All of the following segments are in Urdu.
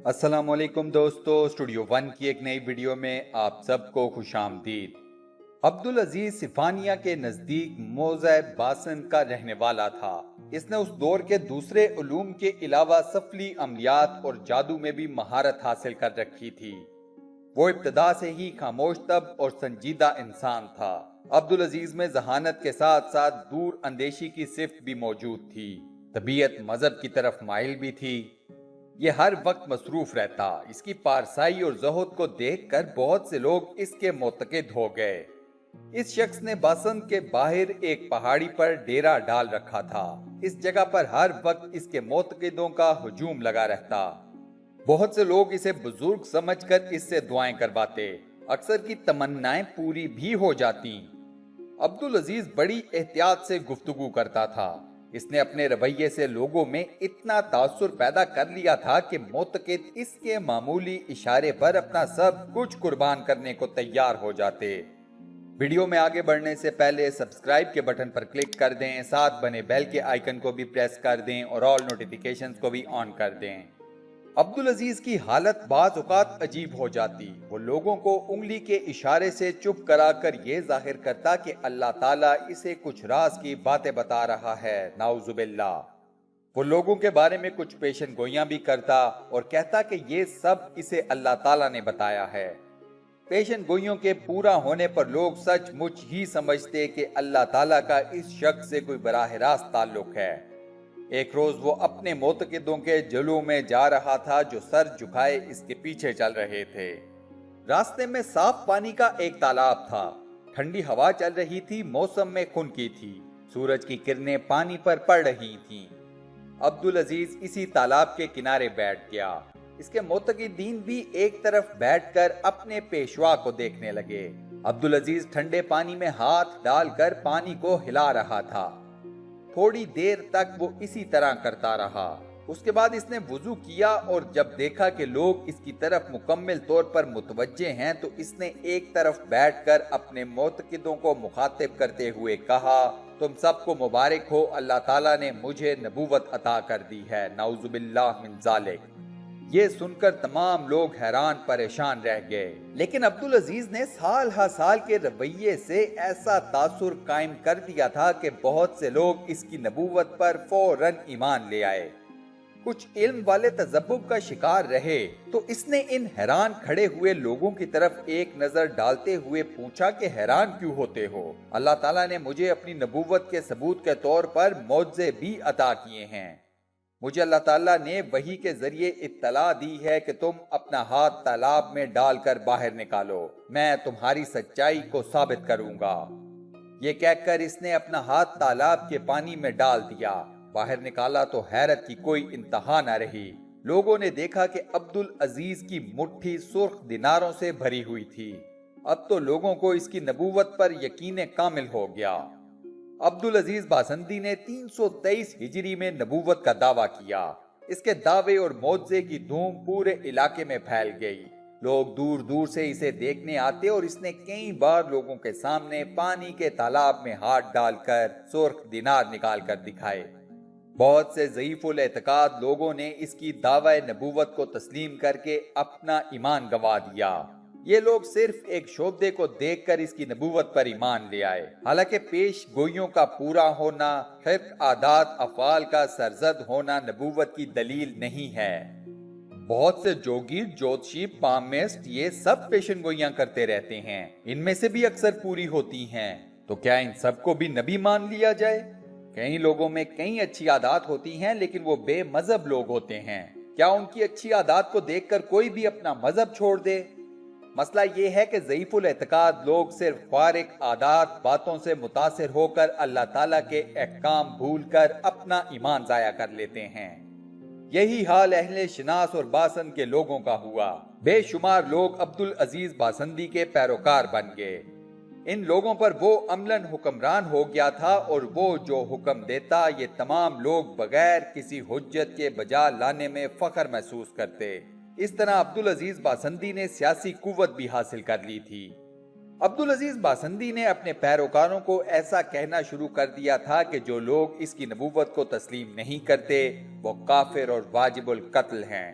السلام علیکم دوستو، اسٹوڈیو ون کی ایک نئی ویڈیو میں آپ سب کو خوش آمدید۔ عبدالعزیز صفانیہ کے نزدیک موضع باسن کا رہنے والا تھا۔ اس نے اس دور کے دوسرے علوم کے علاوہ سفلی عملیات اور جادو میں بھی مہارت حاصل کر رکھی تھی۔ وہ ابتدا سے ہی خاموش طبع اور سنجیدہ انسان تھا۔ عبدالعزیز میں ذہانت کے ساتھ ساتھ دور اندیشی کی صفت بھی موجود تھی۔ طبیعت مذہب کی طرف مائل بھی تھی۔ یہ ہر وقت مصروف رہتا۔ اس کی پارسائی اور زہد کو دیکھ کر بہت سے لوگ اس کے معتقد ہو گئے۔ اس شخص نے باسنت کے باہر ایک پہاڑی پر ڈیرا ڈال رکھا تھا۔ اس جگہ پر ہر وقت اس کے معتقدوں کا ہجوم لگا رہتا۔ بہت سے لوگ اسے بزرگ سمجھ کر اس سے دعائیں کرواتے۔ اکثر کی تمنائیں پوری بھی ہو جاتی۔ عبدالعزیز بڑی احتیاط سے گفتگو کرتا تھا۔ اس نے اپنے رویے سے لوگوں میں اتنا تاثر پیدا کر لیا تھا کہ معتقد اس کے معمولی اشارے پر اپنا سب کچھ قربان کرنے کو تیار ہو جاتے۔ ویڈیو میں آگے بڑھنے سے پہلے سبسکرائب کے بٹن پر کلک کر دیں، ساتھ بنے بیل کے آئیکن کو بھی پریس کر دیں اور آل نوٹیفیکیشنز کو بھی آن کر دیں۔ عبدالعزیز کی حالت بعض اوقات عجیب ہو جاتی۔ وہ لوگوں کو انگلی کے اشارے سے چپ کرا کر یہ ظاہر کرتا کہ اللہ تعالیٰ اسے کچھ راز کی باتیں بتا رہا ہے، نعوذ باللہ۔ وہ لوگوں کے بارے میں کچھ پیشن گوئیاں بھی کرتا اور کہتا کہ یہ سب اسے اللہ تعالیٰ نے بتایا ہے۔ پیشن گوئیوں کے پورا ہونے پر لوگ سچ مچ ہی سمجھتے کہ اللہ تعالیٰ کا اس شخص سے کوئی براہ راست تعلق ہے۔ ایک روز وہ اپنے معتقدوں کے جلووں میں جا رہا تھا جو سر جھکائے اس کے پیچھے چل رہے تھے۔ راستے میں صاف پانی کا ایک تالاب تھا۔ ٹھنڈی ہوا چل رہی تھی، موسم میں خنکی تھی، سورج کی کرنیں پانی پر پڑ رہی تھیں۔ عبدالعزیز اسی تالاب کے کنارے بیٹھ گیا۔ اس کے معتقدین بھی ایک طرف بیٹھ کر اپنے پیشوا کو دیکھنے لگے۔ عبدالعزیز ٹھنڈے پانی میں ہاتھ ڈال کر پانی کو ہلا رہا تھا۔ تھوڑی دیر تک وہ اسی طرح کرتا رہا۔ اس کے بعد اس نے وضو کیا اور جب دیکھا کہ لوگ اس کی طرف مکمل طور پر متوجہ ہیں تو اس نے ایک طرف بیٹھ کر اپنے معتقدوں کو مخاطب کرتے ہوئے کہا، تم سب کو مبارک ہو، اللہ تعالیٰ نے مجھے نبوت عطا کر دی ہے، نعوذ باللہ من ذالک۔ یہ سن کر تمام لوگ حیران پریشان رہ گئے، لیکن عبدالعزیز نے سال ہا سال کے رویے سے ایسا تاثر قائم کر دیا تھا کہ بہت سے لوگ اس کی نبوت پر فوراً ایمان لے آئے۔ کچھ علم والے تذبذب کا شکار رہے تو اس نے ان حیران کھڑے ہوئے لوگوں کی طرف ایک نظر ڈالتے ہوئے پوچھا کہ حیران کیوں ہوتے ہو؟ اللہ تعالیٰ نے مجھے اپنی نبوت کے ثبوت کے طور پر معجزے بھی عطا کیے ہیں۔ مجھے اللہ تعالیٰ نے وحی کے ذریعے اطلاع دی ہے کہ تم اپنا ہاتھ تالاب میں ڈال کر باہر نکالو، میں تمہاری سچائی کو ثابت کروں گا۔ یہ کہہ کر اس نے اپنا ہاتھ تالاب کے پانی میں ڈال دیا۔ باہر نکالا تو حیرت کی کوئی انتہا نہ رہی۔ لوگوں نے دیکھا کہ عبدالعزیز کی مٹھی سرخ دیناروں سے بھری ہوئی تھی۔ اب تو لوگوں کو اس کی نبوت پر یقین کامل ہو گیا۔ عبدالعزیز باسندی نے 323 ہجری میں نبوت کا دعویٰ کیا۔ اس کے دعوے اور معجزے کی دھوم پورے علاقے میں پھیل گئی۔ لوگ دور دور سے اسے دیکھنے آتے اور اس نے کئی بار لوگوں کے سامنے پانی کے تالاب میں ہاتھ ڈال کر سرخ دینار نکال کر دکھائے۔ بہت سے ضعیف الاعتقاد لوگوں نے اس کی دعوی نبوت کو تسلیم کر کے اپنا ایمان گنوا دیا۔ یہ لوگ صرف ایک شعبے کو دیکھ کر اس کی نبوت پر ایمان لے آئے، حالانکہ پیش گوئیوں کا پورا ہونا، خرق عادات افعال کا سرزد ہونا نبوت کی دلیل نہیں ہے۔ بہت سے جوگیر، جوتشی، پامسٹ یہ سب پیشن گوئیاں کرتے رہتے ہیں، ان میں سے بھی اکثر پوری ہوتی ہیں، تو کیا ان سب کو بھی نبی مان لیا جائے؟ کئی لوگوں میں کئی اچھی عادات ہوتی ہیں لیکن وہ بے مذہب لوگ ہوتے ہیں، کیا ان کی اچھی عادات کو دیکھ کر کوئی بھی اپنا مذہب چھوڑ دے؟ مسئلہ یہ ہے کہ ضعیف الاعتقاد لوگ صرف خارق عادات باتوں سے متاثر ہو کر اللہ تعالیٰ کے احکام بھول کر اپنا ایمان ضائع کر لیتے ہیں۔ یہی حال اہل شناس اور باسن کے لوگوں کا ہوا۔ بے شمار لوگ عبدالعزیز باسندی کے پیروکار بن گئے۔ ان لوگوں پر وہ عملاً حکمران ہو گیا تھا اور وہ جو حکم دیتا یہ تمام لوگ بغیر کسی حجت کے بجا لانے میں فخر محسوس کرتے۔ اس طرح عبدالعزیز باسندی نے سیاسی قوت بھی حاصل کر لی تھی۔ عبدالعزیز باسندی نے اپنے پیروکاروں کو ایسا کہنا شروع کر دیا تھا کہ جو لوگ اس کی نبوت کو تسلیم نہیں کرتے وہ کافر اور واجب القتل ہیں۔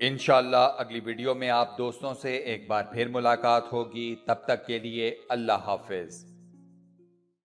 انشاءاللہ اگلی ویڈیو میں آپ دوستوں سے ایک بار پھر ملاقات ہوگی، تب تک کے لیے اللہ حافظ۔